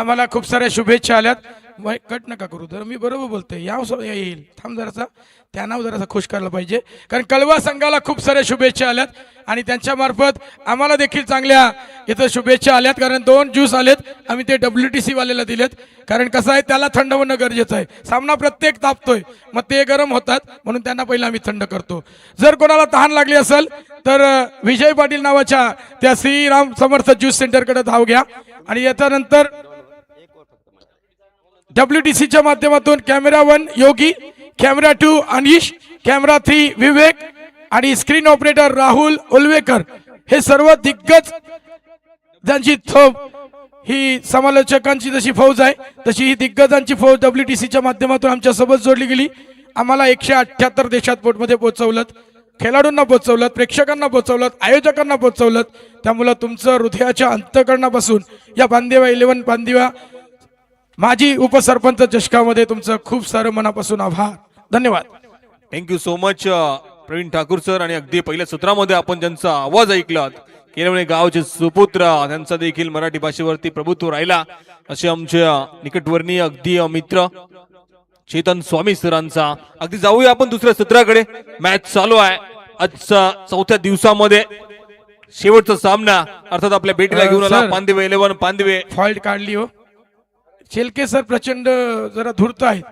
मला खूप साऱ्या शुभेच्छा आल्यात. कट नका करू तर मी बरोबर बोलतोय येईल थांब जरासा त्यांना जरासा खुश करायला पाहिजे कारण कळवा संघाला खूप साऱ्या शुभेच्छा आल्यात आणि त्यांच्या मार्फत आम्हाला देखील चांगल्या इथं शुभेच्छा आल्यात कारण 2 ज्यूस आलेत आम्ही ते WTC वाल्याला दिलेत कारण कसं आहे त्याला थंड होणं गरजेचं आहे सामना प्रत्येक तापतोय मग ते गरम होतात म्हणून त्यांना पहिला आम्ही थंड करतो जर कोणाला तहान लागली असेल तर विजय पाटील नावाच्या त्या श्रीराम समर्थ ज्यूस सेंटरकडे धाव घ्या आणि याच्यानंतर WTC च्या माध्यमातून कॅमेरा 1 योगी कॅमेरा 2 अनिश कॅमेरा 3 विवेक आणि स्क्रीन ऑपरेटर राहुल उलवेकर हे सर्व दिग्गज ज्यांची ही समालोचकांची जशी फौज आहे तशी ही दिग्गजांची फौज WTC च्या माध्यमातून आमच्या सोबत जोडली गेली आम्हाला 178 देशात पोटमध्ये पोहोचवलं खेळाडूंना पोहोचवलं प्रेक्षकांना पोहोचवलं आयोजकांना पोहोचवलं त्यामुळे तुमचं हृदयाच्या अंतःकरणापासून या बांदिवा 11 बांदिवा माजी उपसरपंच चषकामध्ये तुमचं खूप सारं मनापासून आभार धन्यवाद thank you so much Praveen Thakur sir आणि अगदी पहिल्या सत्रामध्ये आपण ज्यांचा आवाज ऐकलात केरवणे गावचे सुपुत्र त्यांचा देखील मराठी भाषेवरती प्रभुत्व राहिला असे आमच्या निकटवर्णीय अगदी मित्र चेतन स्वामी सरांचा अगदी जाऊया आपण दुसऱ्या सत्राकडे मॅच चालू आहे आजचा 4थ्या दिवसामध्ये शेवटचा सामना अर्थात आपल्या भेटीला घेऊन आला सर. पांदिवे 11 पांदिवे फॉल्ट काढली हो शेलके सर प्रचंड जरा धूर्त आहेत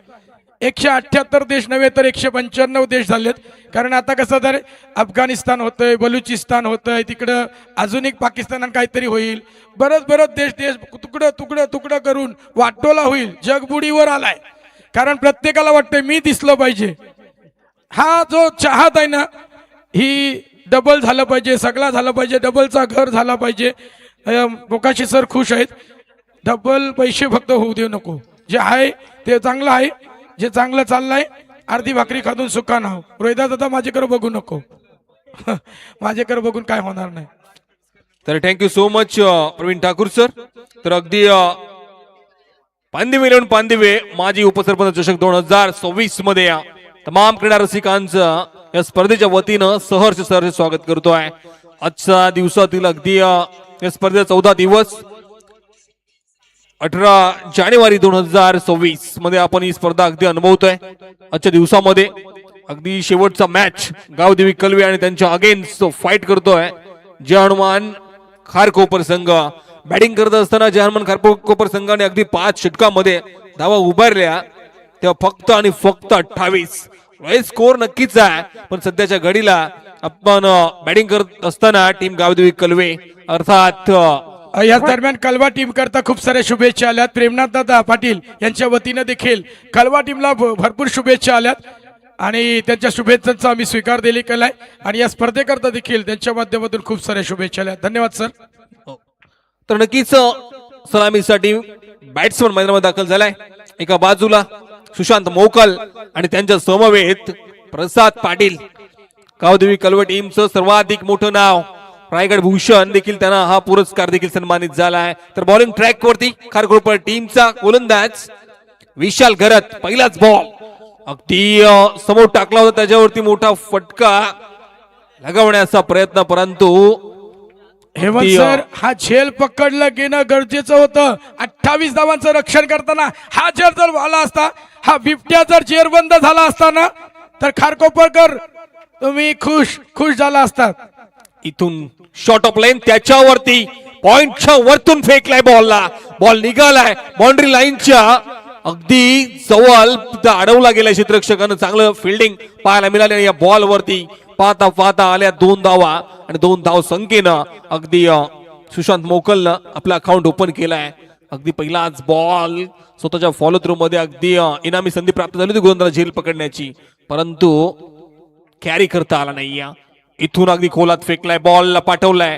178 देश नव्हे तर 195 देश झालेत कारण आता कसं तर अफगाणिस्तान होतंय बलुचिस्तान होतंय तिकडं अजून एक पाकिस्तानात काहीतरी होईल बरंच देश तुकडं करून वाटोला होईल जगबुडीवर आलाय कारण प्रत्येकाला वाटतंय मी दिसलं पाहिजे हा जो चाहत आहे ना ही डबल झालं पाहिजे सगळा झालं पाहिजे डबलचा घर झाला पाहिजे मोकाशी सर खुश आहेत डबल पैसे फक्त होऊ देऊ नको जे आहे ते चांगलं आहे जे चांगलं चाललंय अर्धी भाकरी खाऊन सुका ना रोहिदास आता माझ्याकडे बघू नको माझ्याकडे बघून काय होणार नाही तर thank you so much Praveen Thakur sir तर अगदी पांदिवे 11 पांदिवे माजी उपसरपंच चषक 2026 मध्ये तमाम क्रीडा रसिकांचं या स्पर्धेच्या वतीनं सहर्ष स्वागत करतोय आजच्या दिवसातील अगदी या स्पर्धेचा 14 दिवस 18 जानेवारी 2026 मध्ये आपण ही स्पर्धा अगदी अनुभवतोय आजच्या दिवसामध्ये अगदी शेवटचा मॅच गावदेवी कलवे आणि त्यांच्या अगेन्स्ट फाईट करतोय जय हनुमान खारकोपर संघ बॅटिंग करत असताना जय हनुमान खारकोपर संघाने अगदी 5 षटकामध्ये धावा उभारल्या तेव्हा फक्त आणि फक्त 28 स्कोर नक्कीच आहे पण सध्याच्या घडीला आपण बॅटिंग करत असताना टीम गावदेवी कलवे अर्थात या दरम्यान कलवा टीम करता खूप साऱ्या शुभेच्छा आल्यात प्रेमनाथ दादा पाटील यांच्या वतीनं देखील कलवा टीमला भरपूर शुभेच्छा आल्यात आणि त्यांच्या शुभेच्छांचा आम्ही स्वीकार दिली केलाय आणि या स्पर्धेकरता देखील त्यांच्या माध्यमातून खूप साऱ्या शुभेच्छा आल्या धन्यवाद सर तर नक्कीच सलामीसाठी बॅट्समन मैदानामध्ये दाखल झालाय एका बाजूला सुशांत मोकल आणि त्यांच्या समवेत प्रसाद पाटील गावदेवी कलवे टीमचं सर्वाधिक मोठं नाव रायगड भूषण देखील त्यांना हा पुरस्कार देखील सन्मानित झाला आहे तर बॉलिंग ट्रॅक वरती खारकोपर टीमचा गोलंदाज विशाल घरत पहिलाच बॉल अगदी समोर टाकला होता त्याच्यावरती मोठा फटका लगावण्याचा प्रयत्न परंतु हेमंत सर हा झेल पकडलं घेणं गरजेचं होतं 28 धावांचं रक्षण करताना हा झेल जर आला असता हा बिबट्या जर जेरबंद झाला असताना तर खारकोपरकर तुम्ही खुश झाला असतात इथून शॉट ऑफ लाईन त्याच्यावरती पॉइंटच्या वरतून फेकलाय बॉल निघालाय बाउंड्री लाईनच्या अगदी जवळ अडवला गेला क्षेत्ररक्षकानं चांगलं फिल्डिंग पाहायला मिळाले या बॉल वरती पाहता आल्या 2 धावा आणि 2 धाव संख्येनं अगदी सुशांत मोकलनं आपला अकाउंट ओपन केलाय अगदी पहिलाच बॉल स्वतःच्या फॉलो थ्रू मध्ये अगदी इनामी संधी प्राप्त झाली होती गोलंदाज झेल पकडण्याची परंतु कॅरी करता आला नाही इथून अगदी खोलात फेकलाय बॉलला पाठवलाय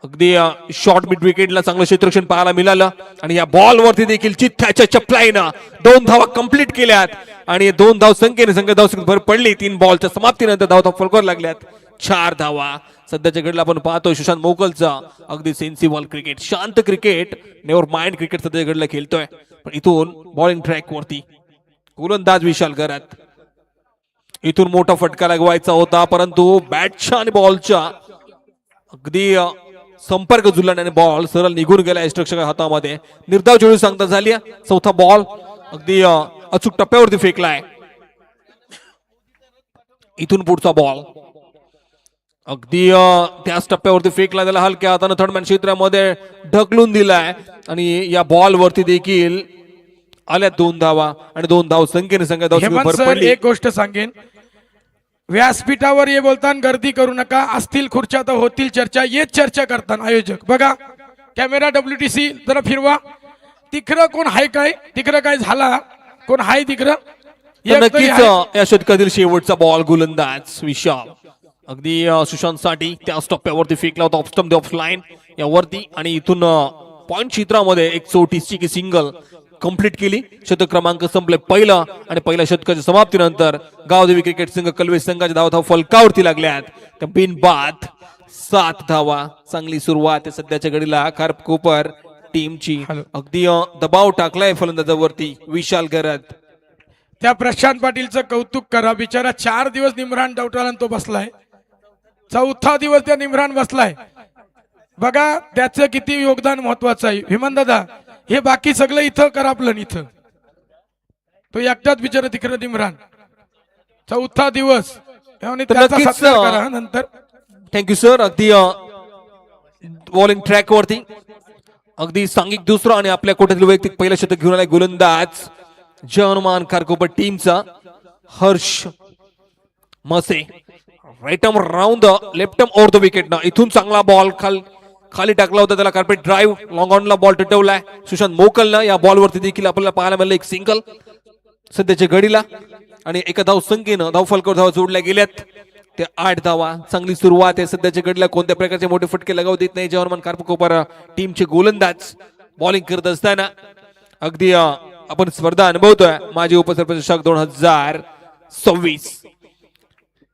अगदी शॉर्ट मिड विकेटला चांगलं क्षेत्ररक्षण पाहायला मिळालं आणि या बॉल वरती देखील चिठ्ठ्याच्या चपलाईनं 2 धावा कंप्लीट केल्यात आणि 2 धाव संख्येने धाव संख्येत भर पडली 3 बॉलच्या समाप्तीनंतर धाव फलकावर लागल्यात 4 धावा सध्याच्या घडीला आपण पाहतोय सुशांत मोकलचा अगदी सेन्सिबल क्रिकेट शांत क्रिकेट नेव्हर माइंड क्रिकेट सध्याच्या घडीला खेळतोय पण इथून बॉलिंग ट्रॅक वरती गोलंदाज विशाल घरात इथून मोठा फटका लगवायचा होता परंतु बॅटच्या आणि बॉलच्या अगदी संपर्क जुळल्याने बॉल सरळ निघून गेला यष्टरक्षक हातामध्ये निर्धाव 24 सांगता झाली 4था बॉल अगदी अचूक टप्प्यावरती फेकलाय. इथून पुढचा बॉल अगदी त्याच टप्प्यावरती फेकला, त्याला हलक्या हाताने थर्ड मॅन क्षेत्रामध्ये ढकलून दिलाय आणि या बॉल वरती देखील आल्या 2 धावा आणि 2 धाव संख्येने संख्या हेमंत भर सर पडली. एक गोष्ट सांगेन, व्यासपीठावर ये बोलताना गर्दी करू नका. असतील खुर्च्या तर होतील चर्चा, येच चर्चा करताना आयोजक बघा. कॅमेरा WTC जरा फिरवा. तिकडं कोण हाय काय, तिकडं काय झाला, कोण हाय तिकडं. तर नक्कीच या षटकातील शेवटचा बॉल गोलंदाज विशाल अगदी सुशांत साठी त्याच टप्प्यावरती फेकला होता off stump the of line यावरती आणि इथून पॉइंट क्षेत्रामध्ये एक 34ची की सिंगल कंप्लीट केली. शतक क्रमांक संपले पहिलं आणि पहिल्या शतकाच्या समाप्तीनंतर गावदेवी क्रिकेट संघ कलवे संघाच्या धावा फलकावरती लागल्यात. त्या बिनबाद 7 धावा. चांगली सुरुवात आहे सध्याच्या घडीला खारकोपर टीमची. अगदी दबाव टाकलाय फलंदाजावरती विशाल करत. त्या प्रशांत पाटीलचं कौतुक करा. बिचारा 4 दिवस निमरान डावटाला तो बसलाय, 4था दिवस त्या निमरान बसलाय. बघा त्याचं किती योगदान महत्वाचं आहे. विमान दादा हे बाकी सगळं इथं करा आपलं, इथं तो एकटाच बिचारा तिकडे निमरान 4था दिवस. त्याचा सत्कार करा नंतर. Thank you sir. अगदी बॉलिंग ट्रॅक वरती अगदी सांघिक दुसरा आणि आपल्या कोट्यातील वैयक्तिक पहिलं शतक घेऊन आलाय गोलंदाज जय हनुमान खारकोपर टीमचा Harsh Mase. Right arm round the left arm over the wicket ना. इथून चांगला बॉल खाली टाकला होता, त्याला कार्पेट ड्राईव्ह लॉंग ऑनला बॉल टटवलाय सुशांत मोकलनं. या बॉल वरती देखील आपल्याला पाहायला मिळालं एक सिंगल सध्याच्या घडीला आणि एका धाव संख्येनं धाव फलकावर धावा जोडल्या गेल्यात. ते 8 धावा. चांगली सुरुवात आहे सध्याच्या घडीला. कोणत्या प्रकारचे मोठे फटके लगावू देत नाही जय हनुमान खारकोपर टीमचे गोलंदाज बॉलिंग करत असताना. अगदी आपण स्पर्धा अनुभवतोय माजी उपसरपंच 2026.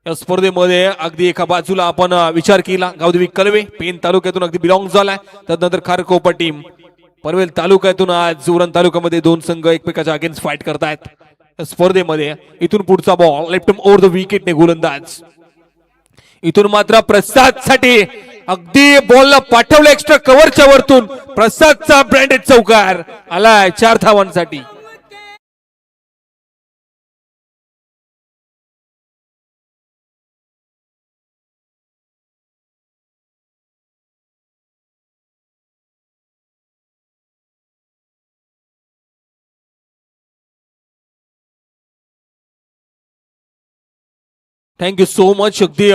या स्पर्धेमध्ये अगदी एका बाजूला आपण विचार केला गावदेवी कलवे पेन तालुक्यातून अगदी बिलॉंग झालाय. त्यानंतर खारकोपर टीम पनवेल तालुक्यातून आज उरण तालुक्यामध्ये 2 संघ एकमेकाच्या अगेन्स्ट फाईट करतायत स्पर्धेमध्ये. इथून पुढचा बॉल लेफ्ट ओव्हर द विकेटने गोलंदाज. इथून मात्र प्रसाद साठी अगदी बॉलला पाठवलं एक्स्ट्रा कव्हरच्या वरतून. प्रसादचा ब्रँडेड चौकार आलाय 4 धावांसाठी. Thank you so much. अगदी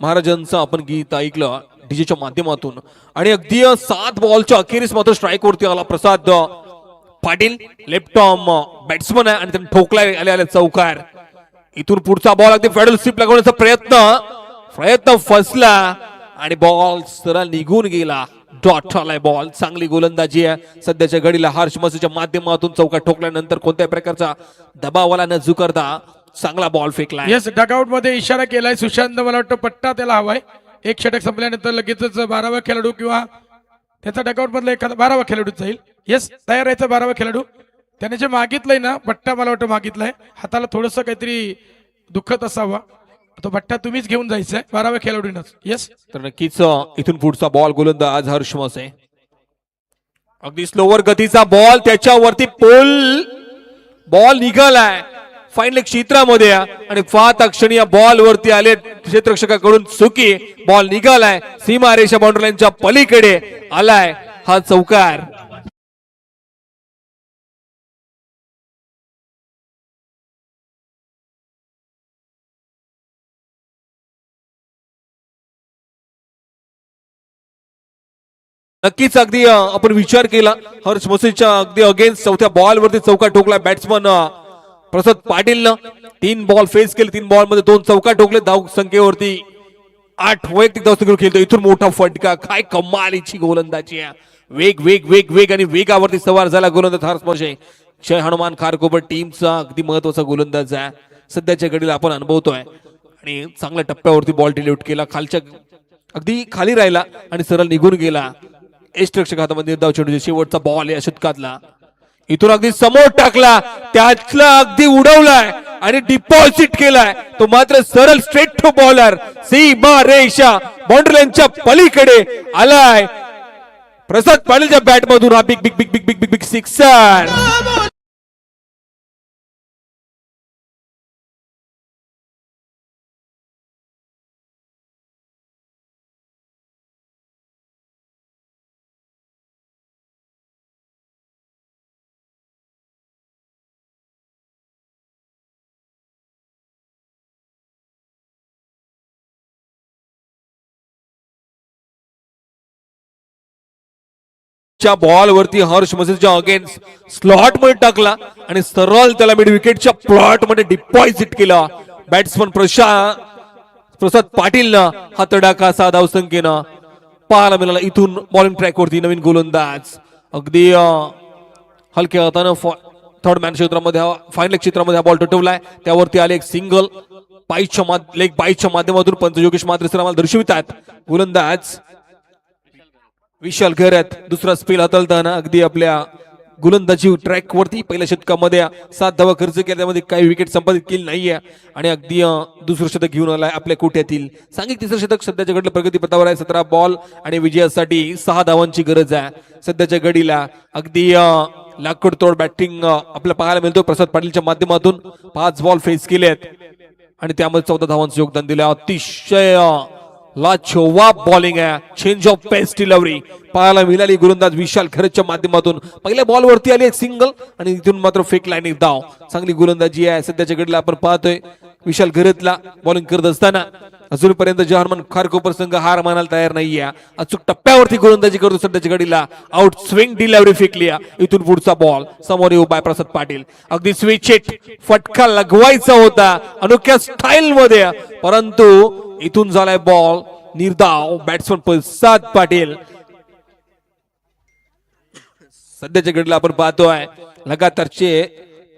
महाराजांचं आपण गीत ऐकलं डीजेच्या माध्यमातून आणि अगदी 7 बॉलच्या अखेरीस मात्र स्ट्राईक वरती आला प्रसाद पाटील. लेफ्ट आर्म बॅट्समन आहे आणि त्यांनी ठोकलाय आले चौकार. इथून पुढचा बॉल अगदी फेडरल स्लिप लागवण्याचा प्रयत्न फसला आणि बॉल सरळ निघून गेला. डॉट आलाय बॉल. चांगली गोलंदाजी आहे सध्याच्या घडीला हर्ष मसेच्या माध्यमातून. चौकार ठोकल्यानंतर कोणत्याही प्रकारचा दबावाला न झुकरता चांगला बॉल फेकला. येस डगआउट मध्ये इशारा केलाय सुशांत. मला वाटतं पट्टा त्याला हवाय. एक षटक संपल्यानंतर लगेचच 12वा खेळाडू किंवा त्याचा डगआउट मधला एखादा 12वा खेळाडू जाईल. येस तयार राहायचं 12वा खेळाडू. त्याने जे मागितलंय ना पट्टा, मला वाटतं मागितलाय. हाताला थोडस काहीतरी दुखत असावा, तो पट्टा तुम्हीच घेऊन जायचंय 12व्या खेळाडूनच. येस तर नक्कीच इथून पुढचा बॉल गोलंदाज हर्ष मसे. अगदी स्लोवर गतीचा बॉल त्याच्यावरती पोल बॉल निघालाय फाईन क्षेत्रामध्ये आणि 5 क्षणी या बॉल वरती आले क्षेत्ररक्षकाकडून चुकी. बॉल निघालाय सीमारेषा बाउंड्री लाईनच्या पलीकडे आलाय हा चौकार. नक्कीच अगदी आपण विचार केला हर्ष मसेच्या अगदी अगेन्स्ट 4थ्या बॉल वरती चौका ठोकला बॅट्समन प्रसाद पाटीलनं. 3 बॉल फेस केले, 3 बॉल मध्ये 2 चौका ठोकले. धाव संख्येवरती 8 वैयक्तिक धावसंख्येवर खेळतो. इथून मोठा फटका. काय कमालीची गोलंदाजी आहे. वेग वेग वेग वेग आणि वेगावरती सवार झाला गोलंदाज हर्ष मसे. जय हनुमान खारकोपर टीमचा अगदी महत्वाचा गोलंदाज आहे सध्याच्या घडीला आपण अनुभवतोय आणि चांगल्या टप्प्यावरती बॉल डिलीट केला. खालच्या अगदी खाली राहिला आणि सरळ निघून गेला. यष्टरक्षक हातामध्ये निर्धाव चेंडू शेवटचा बॉल या षटकातला. इथून अगदी समोर टाकला, त्यातला अगदी उडवलाय आणि डिपॉझिट केलाय तो मात्र सरळ स्ट्रेट टू बॉलर. सीमा रेषा बाउंड्री लाईनच्या पलीकडे आलाय प्रसाद पाटीलच्या बॅट मधून हा big big big big big big big sixer. च्या बॉल वरती हर्ष मसेजच्या अगेन्स्ट स्लॉट मध्ये टाकला आणि सरळ त्याला मिड विकेटच्या प्लॉट मध्ये डिपॉझिट केला. बॅट्समन प्रसाद पाटीलनं हा तडाखा असा धावसंख्येनं पाहायला मिळाला. इथून बॉलिंग ट्रॅक वरती नवीन गोलंदाज अगदी हलक्या हातानं थर्ड मॅन क्षेत्रामध्ये फायनल क्षेत्रामध्ये हा बॉल टटवलाय. त्यावरती आले एक सिंगल लेग बाईच्या माध्यमातून पंच योगेश मात्रे सर आम्हाला दर्शवितात. गोलंदाज विशाल घरात दुसरा स्पेल हाताळताना अगदी आपल्या गोलंदाजी ट्रॅक वरती पहिल्या शतकामध्ये 7 धावा खर्च केला, त्यामध्ये काही विकेट संपादित केली नाहीये आणि अगदी दुसरं शतक घेऊन आलाय आपल्या कोट्यातील. सांघिक तिसरं शतक सध्याच्या घडीला प्रगती पथावर आहे. 17 बॉल आणि विजयासाठी 6 धावांची गरज आहे सध्याच्या घडीला. अगदी लाकडतोड बॅटिंग आपल्याला पाहायला मिळतो. प्रसाद पाटीलच्या माध्यमातून 5 बॉल फेस केलेत आणि त्यामध्ये 14 धावांचं योगदान दिलं. अतिशय लाजवाब बॉलिंग आहे. चेंज ऑफ पेस डिलिव्हरी पाहायला मिळाली गोलंदाज विशाल खरच्या माध्यमातून. पहिल्या बॉल वरती आली एक सिंगल आणि इथून मात्र फेक लाईन एक धाव. चांगली गोलंदाजी आहे सध्याच्या घडीला आपण पाहतोय. विशाल घरतला बॉलिंग करत असताना अजूनपर्यंत जहारमान खारकोपर संघ हार मानायला तयार नाहीये. अचूक टप्प्यावरती गोलंदाजी करतो सध्याच्या घडीला. आउट स्विंग डिलिव्हरी फेकली. इथून पुढचा बॉल समोर येऊ बाय प्रसाद पाटील. अगदी स्विच हिट फटका लगवायचा होता अनोख्या स्टाईल मध्ये, परंतु इथून झालाय बॉल निर्धाव. बॅट्समन प्रसाद पाटील सध्याच्या घडीला आपण पाहतोय लगातारचे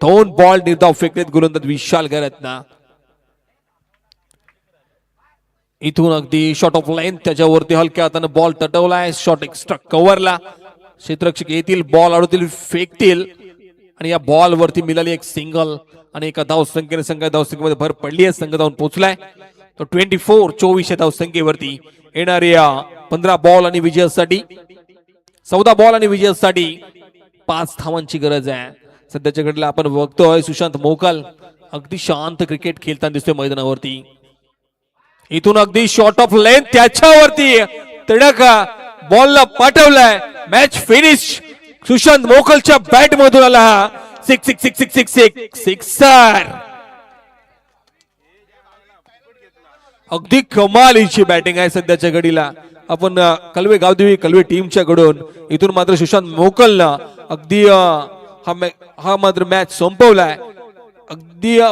2 बॉल निर्धाव फेकलेत गोलंदाज विशाल घरातना. इथून अगदी शॉट ऑफ लाईन त्याच्यावरती हलक्या हाताने बॉल तटवलाय. शॉट एक्स्ट्रा कव्हरला क्षेत्ररक्षक येतील, बॉल अडवतील, फेकतील आणि या बॉल वरती मिळाली एक सिंगल आणि एका धावसंख्येने संघ धावसंख्येमध्ये भर पडली आहे. संघ धावून पोहोचलाय तो 24 धावसंख्येवरती. येणाऱ्या 15 बॉल आणि विजयासाठी 14 बॉल आणि विजयासाठी 5 धावांची गरज आहे. सध्याच्या घडीला आपण बघतोय सुशांत मोकाल अगदी शांत क्रिकेट खेळताना दिसतोय मैदानावरती. इथून अगदी शॉट ऑफ लेंथ त्याच्यावरती तडका बॉलला पाठवलाय. मॅच फिनिश सुशांत मोकलच्या बॅट मधून आला हा 6 अगदी कमालीची बॅटिंग आहे सध्याच्या घडीला. आपण कलवे गावदेवी कलवे टीमच्या कडून इथून मात्र सुशांत मोकलनं अगदी हा मात्र मॅच संपवलाय. अगदी